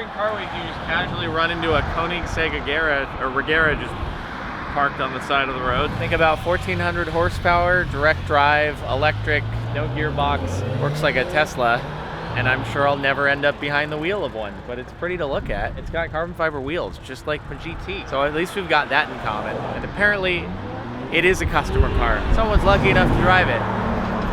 American Car Week, you just casually run into a Koenigsegg Agera, or Regera, just parked on the side of the road. Think about 1,400 horsepower, direct drive, electric, no gearbox, works like a Tesla. And I'm sure I'll never end up behind the wheel of one, but it's pretty to look at. It's got carbon fiber wheels, just like my GT. So at least we've got that in common. And apparently, it is a customer car. Someone's lucky enough to drive it.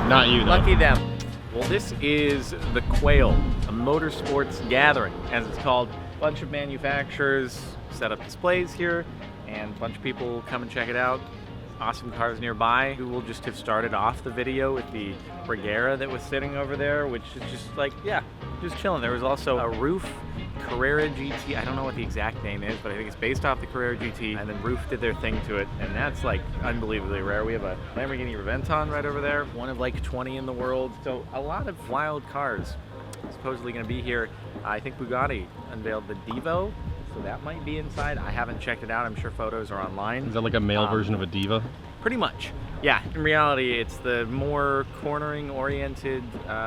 Not you, though. Lucky them. Well, this is the Quail, a motorsports gathering, as it's called. A bunch of manufacturers set up displays here, and a bunch of people come and check it out. Awesome cars nearby. We will just have started off the video with the Regera that was sitting over there, which is just like, yeah, just chilling. There was also a Roof Carrera GT. I don't know what the exact name is, but I think it's based off the Carrera GT, and then Roof did their thing to it, and that's like unbelievably rare. We have a Lamborghini Reventon right over there, one of like 20 in the world. So a lot of wild cars supposedly going to be here. I think Bugatti unveiled the Divo. So that might be inside. I haven't checked it out. I'm sure photos are online. Is that like a male version of a Diva? Pretty much. Yeah, in reality, it's the more cornering-oriented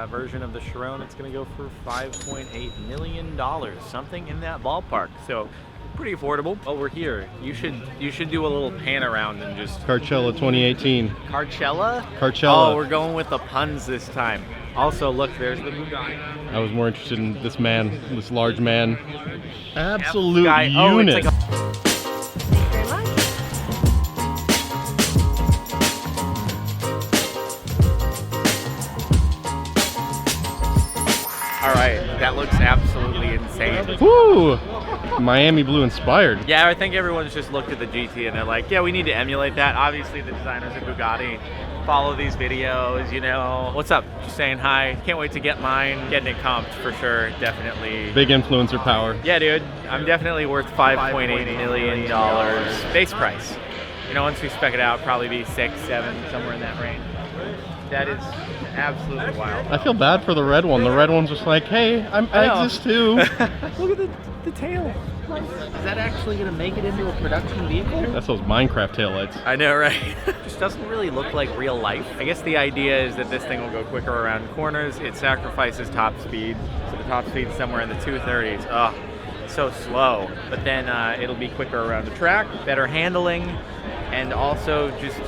version of the Chiron. It's going to go for $5.8 million, something in that ballpark. So pretty affordable. Oh, we're here. You should do a little pan around and just... Carcella 2018. Carcella? Carcella. Oh, we're going with the puns this time. Also, look, there's the Bugatti. I was more interested in this man, this large man. Absolute Guy. unit. Oh, it's like all right, that looks absolutely insane. Woo! Miami blue inspired. Yeah, I think everyone's just looked at the GT and they're like, yeah, we need to emulate that. Obviously, the designers of Bugatti follow these videos, you know. What's up? Just saying hi. Can't wait to get mine. Getting it comped for sure, definitely. Big influencer power. Yeah, dude. I'm definitely worth $5.8 million base price. You know, once we spec it out, probably be 6, 7, somewhere in that range. That is absolutely wild. I feel bad for the red one. The red one's just like, hey, I exist too. Look at the tail. Is that actually going to make it into a production vehicle? That's those Minecraft taillights. I know, right? Just doesn't really look like real life. I guess the idea is that this thing will go quicker around corners. It sacrifices top speed. So the top speed's somewhere in the 230s. Oh, so slow. But then it'll be quicker around the track, better handling, and also just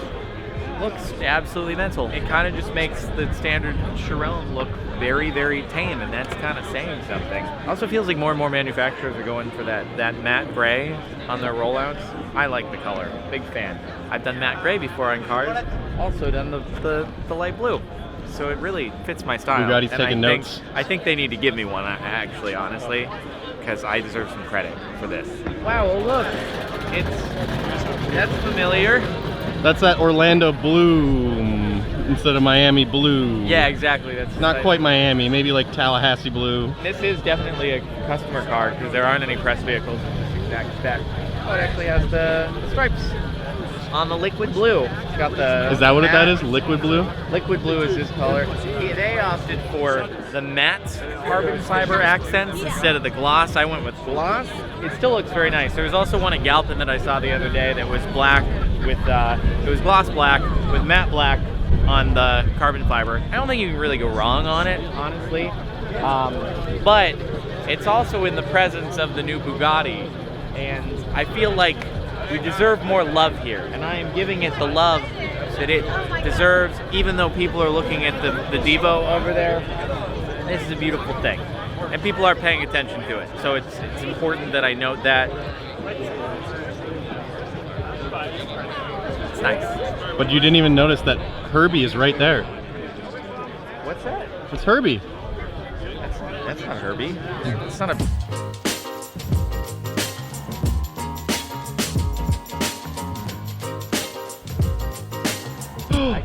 looks absolutely mental. It kind of just makes the standard Chiron look very, very tame, and that's kind of saying something. Also feels like more and more manufacturers are going for that matte gray on their rollouts. I like the color, big fan. I've done matte gray before on cars, also done the light blue. So it really fits my style. Bugatti's taking notes. I think they need to give me one, actually, honestly, because I deserve some credit for this. Wow, well look, that's familiar. That's that Orlando blue instead of Miami blue. Yeah, exactly. That's not quite Miami, maybe like Tallahassee blue. This is definitely a customer car because there aren't any press vehicles in this exact spec. Oh, it actually has the stripes on the liquid blue. It's got the. Is that what that is? Liquid blue? Liquid blue is this color. They opted for the matte carbon fiber accents instead of the gloss. I went with gloss. It still looks very nice. There was also one at Galpin that I saw the other day that was black with it was gloss black with matte black on the carbon fiber. I don't think you can really go wrong on it, honestly. But it's also in the presence of the new Bugatti, and I feel like we deserve more love here, and I am giving it the love that it deserves, even though people are looking at the Divo over there. This is a beautiful thing, and people are paying attention to it, so it's important that I note that. It's nice. But you didn't even notice that Herbie is right there. What's that? It's Herbie. That's not Herbie. It's not a...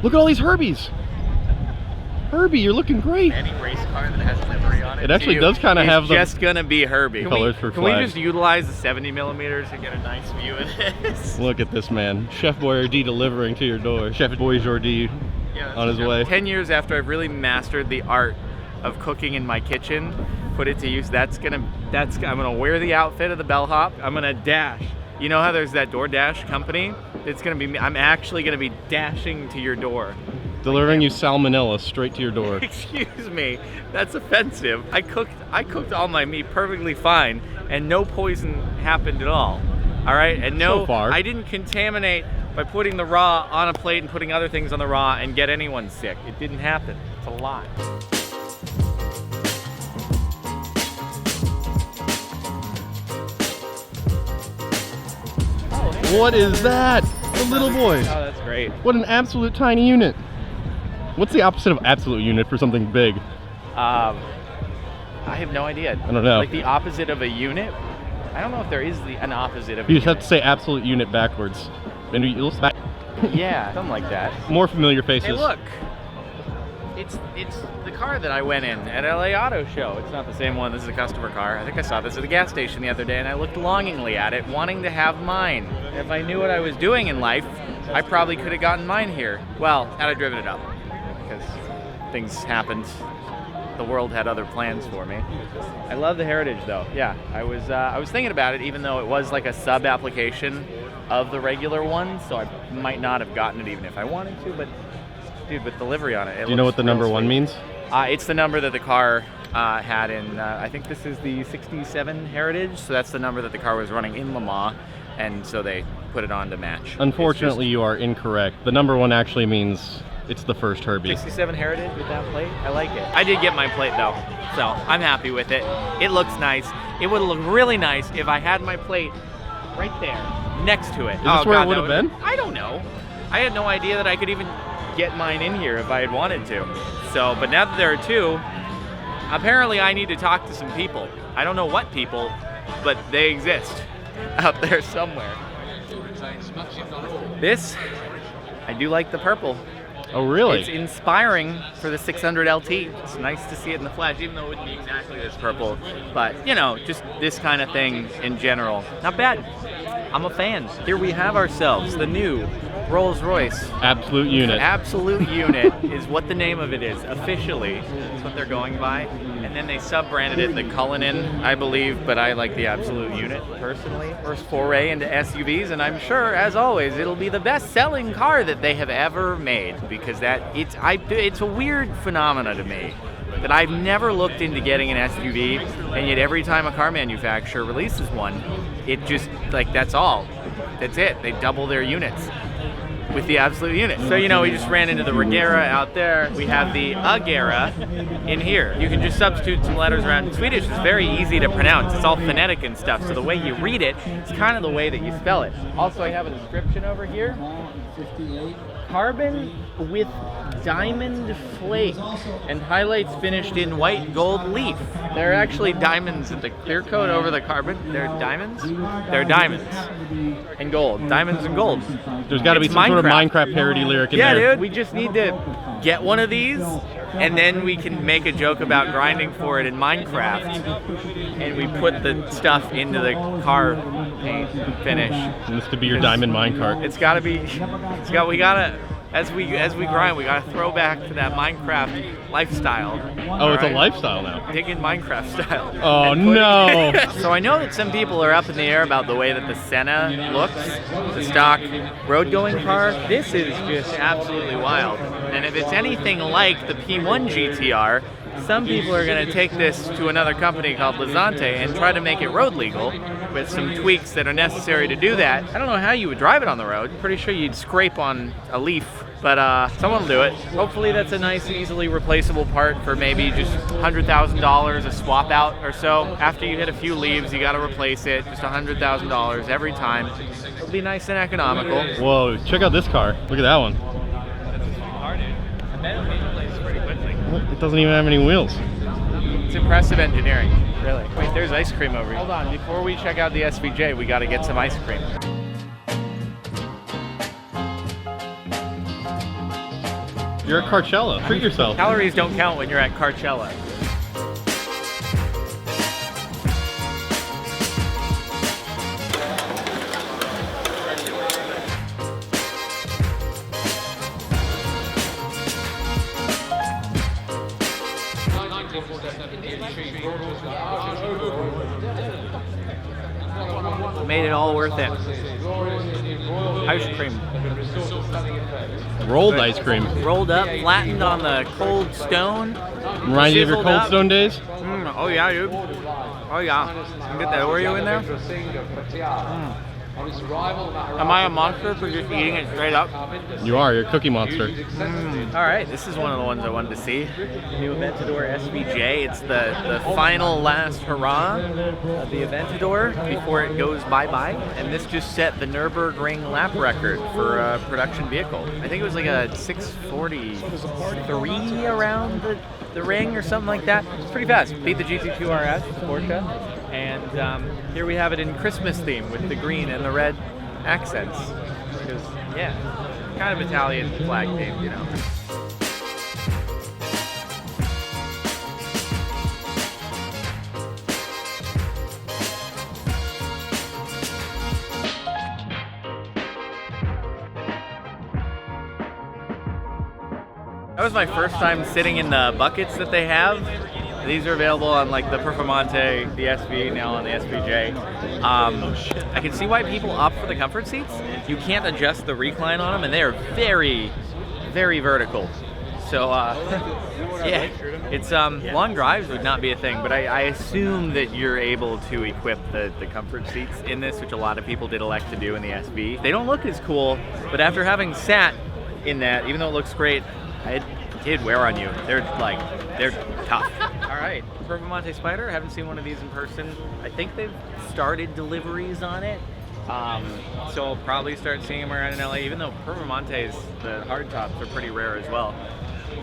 Look at all these Herbies. Herbie, you're looking great. Any race car that has livery on it. It actually does kind of have the just gonna be Herbie. Colors for Can we flags. just utilize the 70 millimeters to get a nice view of this? Look at this man. Chef Boyardee delivering to your door. Chef Boyardee on his way. 10 years after I've really mastered the art of cooking in my kitchen, put it to use, I'm gonna wear the outfit of the bellhop. I'm gonna dash. You know how there's that DoorDash company? It's gonna be me. I'm actually gonna be dashing to your door Delivering you salmonella straight to your door. Excuse me, that's offensive. I cooked all my meat perfectly fine, and no poison happened at all. All right, and no, so far. I didn't contaminate by putting the raw on a plate and putting other things on the raw and get anyone sick. It didn't happen. It's a lie. What is that? The little boy. Oh, that's great. What an absolute tiny unit. What's the opposite of absolute unit for something big? I have no idea. I don't know. Like the opposite of a unit? I don't know if there is an opposite of a You just have unit. to say absolute unit backwards. And you look back. Yeah, something like that. More familiar faces. Hey, look. It's the car that I went in at LA Auto Show. It's not the same one. This is a customer car. I think I saw this at the gas station the other day, and I looked longingly at it, wanting to have mine. If I knew what I was doing in life, I probably could have gotten mine here. Well, had I driven it up, because things happened. The world had other plans for me. I love the Heritage, though. Yeah, I was thinking about it, even though it was like a sub-application of the regular one, so I might not have gotten it even if I wanted to, but dude, with the livery on it. Do you know what the number 1 means? It's the number that the car had in, I think this is the 67 Heritage, so that's the number that the car was running in Le Mans, and so they put it on to match. Unfortunately, you are incorrect. The number 1 actually means it's the first Herbie. 67 Heritage with that plate? I like it. I did get my plate though, so I'm happy with it. It looks nice. It would look really nice if I had my plate right there, next to it. Is this where it would have been? I don't know. I had no idea that I could even get mine in here if I had wanted to. So, but now that there are two, apparently I need to talk to some people. I don't know what people, but they exist out there somewhere. This, I do like the purple. Oh, really? It's inspiring for the 600 LT. It's nice to see it in the flesh, even though it wouldn't be exactly this purple. But, you know, just this kind of thing in general. Not bad. I'm a fan. Here we have ourselves the new Rolls-Royce. Absolute unit. Absolute Unit is what the name of it is, officially. That's what they're going by. And then they sub-branded it the Cullinan, I believe, but I like the Absolute Unit, personally. First foray into SUVs, and I'm sure, as always, it'll be the best-selling car that they have ever made, because it's a weird phenomena to me that I've never looked into getting an SUV, and yet every time a car manufacturer releases one, it just, like, that's all. That's it. They double their units with the Absolute Unit. So, you know, we just ran into the Agera out there. We have the Agera in here. You can just substitute some letters around. In Swedish is very easy to pronounce. It's all phonetic and stuff, so the way you read it, it's kind of the way that you spell it. Also, I have a description over here. Carbon with diamond flake and highlights finished in white gold leaf. They're actually diamonds in the clear coat over the carbon. They're diamonds? They're diamonds and gold. Diamonds and gold. There's got to be some sort of Minecraft parody lyric in there. Yeah, dude. We just need to get one of these, and then we can make a joke about grinding for it in Minecraft, and we put the stuff into the car paint finish. And this could be your diamond minecart. It's got to be. We gotta. As we grind, we gotta throw back to that Minecraft lifestyle. Oh, it's a lifestyle now. Dig in Minecraft style. Oh no! So I know that some people are up in the air about the way that the Senna looks, the stock road-going car. This is just absolutely wild. And if it's anything like the P1 GTR, some people are going to take this to another company called Lazante and try to make it road legal with some tweaks that are necessary to do that. I don't know how you would drive it on the road. Pretty sure you'd scrape on a leaf, but someone will do it. Hopefully that's a nice, easily replaceable part for maybe just $100,000, a swap out or so. After you hit a few leaves, you got to replace it. Just $100,000 every time. It'll be nice and economical. Whoa, check out this car. Look at that one. Hard, dude. I bet it'll be replaced pretty quickly. It doesn't even have any wheels. It's impressive engineering, really. Wait, there's ice cream over here. Hold on, before we check out the SVJ, we gotta get some ice cream. You're at Carcella. Treat yourself. Calories don't count when you're at Carcella. Made it all worth it. Ice cream. Rolled ice cream. Rolled up, flattened on the cold stone. Remind you of your Sizzled Cold up. Stone days? Oh yeah, dude. Oh yeah. You get that Oreo in there? Am I a monster for just eating it straight up? You are. You're a cookie monster. All right, this is one of the ones I wanted to see. New Aventador SVJ. It's the final last hurrah of the Aventador before it goes bye-bye. And this just set the Nürburgring lap record for a production vehicle. I think it was like a 6:43 around the ring or something like that. It's pretty fast. Beat the GT2 RS Porsche. And here we have it in Christmas theme with the green and the red accents. Because, yeah, kind of Italian flag theme, you know. That was my first time sitting in the buckets that they have. These are available on like the Performante, the SV, now on the SVJ. I can see why people opt for the comfort seats. You can't adjust the recline on them, and they are very, very vertical. So yeah, it's long drives would not be a thing, but I assume that you're able to equip the comfort seats in this, which a lot of people did elect to do in the SV. They don't look as cool, but after having sat in that, even though it looks great, it did wear on you. They're tough. All right, Performante Spider. I haven't seen one of these in person. I think they've started deliveries on it. So I'll probably start seeing them around in LA, even though Performantes, the hardtops, are pretty rare as well.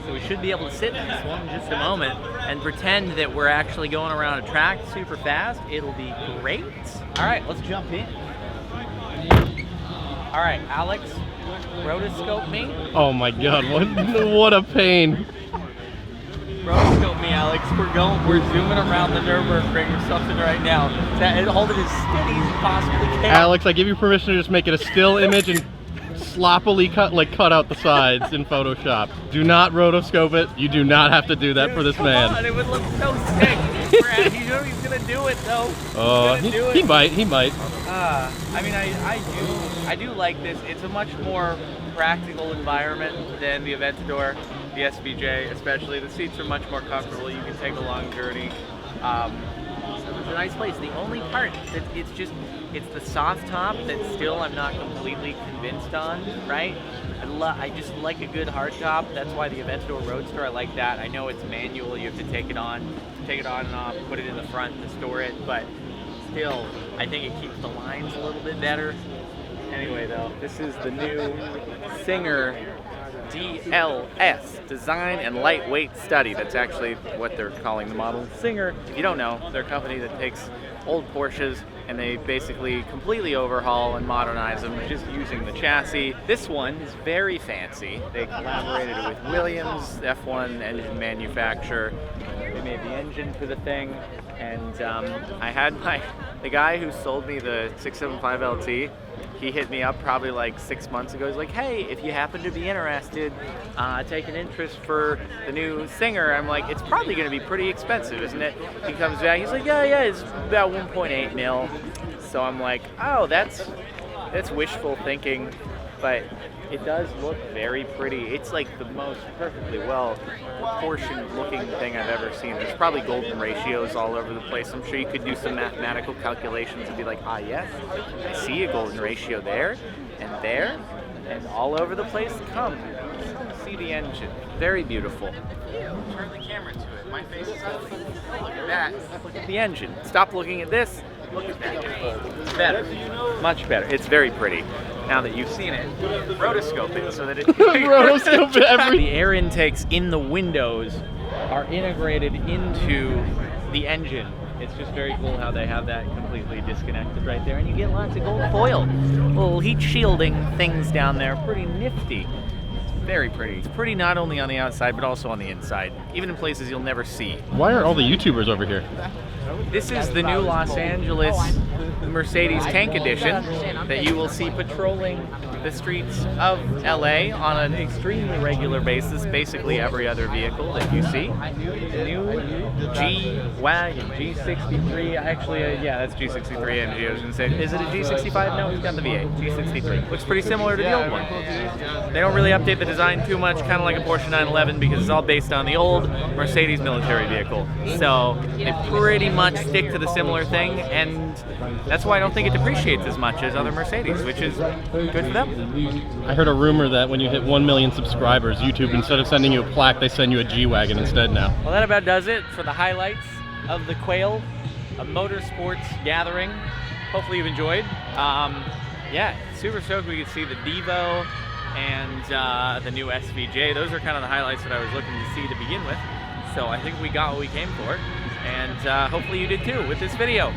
So we should be able to sit in this one in just a moment and pretend that we're actually going around a track super fast. It'll be great. All right, let's jump in. All right, Alex, rotoscope me. Oh my god, what a pain. Rotoscope me, Alex. We're zooming around the Nürburgring or something right now. Hold it as steady as you possibly can. Alex, I give you permission to just make it a still image and sloppily cut out the sides in Photoshop. Do not rotoscope it. You do not have to do that for this man. Come on, it would look so sick. You know he's gonna do it though. He might. I mean, I do like this. It's a much more practical environment than the Aventador, the SVJ especially. The seats are much more comfortable. You can take a long journey. It's a nice place. The only part that it's the soft top that still I'm not completely convinced on, right? I just like a good hard top. That's why the Aventador Roadster, I like that. I know it's manual. You have to take it on and off, put it in the front to store it, but still, I think it keeps the lines a little bit better. Anyway, though, this is the new Singer DLS, Design and Lightweight Study. That's actually what they're calling the model. Singer, if you don't know, they're a company that takes old Porsches and they basically completely overhaul and modernize them just using the chassis. This one is very fancy. They collaborated with Williams, F1 engine manufacturer. They made the engine for the thing, and I had the guy who sold me the 675 LT. He hit me up probably like 6 months ago. He's like, hey, if you happen to be interested, take an interest for the new Singer. I'm like, it's probably going to be pretty expensive, isn't it? He comes back, he's like, yeah, it's about 1.8 mil. So I'm like, oh, that's wishful thinking, but it does look very pretty. It's like the most perfectly well proportioned looking thing I've ever seen. There's probably golden ratios all over the place. I'm sure you could do some mathematical calculations and be like, ah, yes, I see a golden ratio there, and all over the place. Come, see the engine. Very beautiful. Turn the camera to it. My face is ugly. Look at that. Look at the engine. Stop looking at this. Look at that. It's better. Much better. It's very pretty. Now that you've seen it, rotoscope it so that it rotoscope it The air intakes in the windows are integrated into the engine. It's just very cool how they have that completely disconnected right there, and you get lots of gold foil. Little heat shielding things down there. Pretty nifty. It's very pretty. It's pretty not only on the outside, but also on the inside, even in places you'll never see. Why are all the YouTubers over here? This is the new Los Angeles the Mercedes Tank Edition that you will see patrolling the streets of LA on an extremely regular basis, basically every other vehicle that you see. The new G-Wagon, G63, actually, yeah, that's G63 AMG. I was gonna say, is it a G65? No, it's got the V8, G63. Looks pretty similar to the old one. They don't really update the design too much, kind of like a Porsche 911, because it's all based on the old Mercedes military vehicle. So they pretty much stick to the similar thing, and that's why I don't think it depreciates as much as other Mercedes, which is good for them. I heard a rumor that when you hit 1 million subscribers, YouTube, instead of sending you a plaque, they send you a G-Wagon instead now. Well, that about does it for the highlights of the Quail, a motorsports gathering. Hopefully you've enjoyed. Yeah, super stoked we could see the Divo and the new SVJ. Those are kind of the highlights that I was looking to see to begin with. So I think we got what we came for, and hopefully you did too with this video.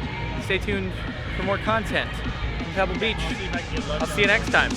Stay tuned for more content from Pebble Beach. I'll see you next time.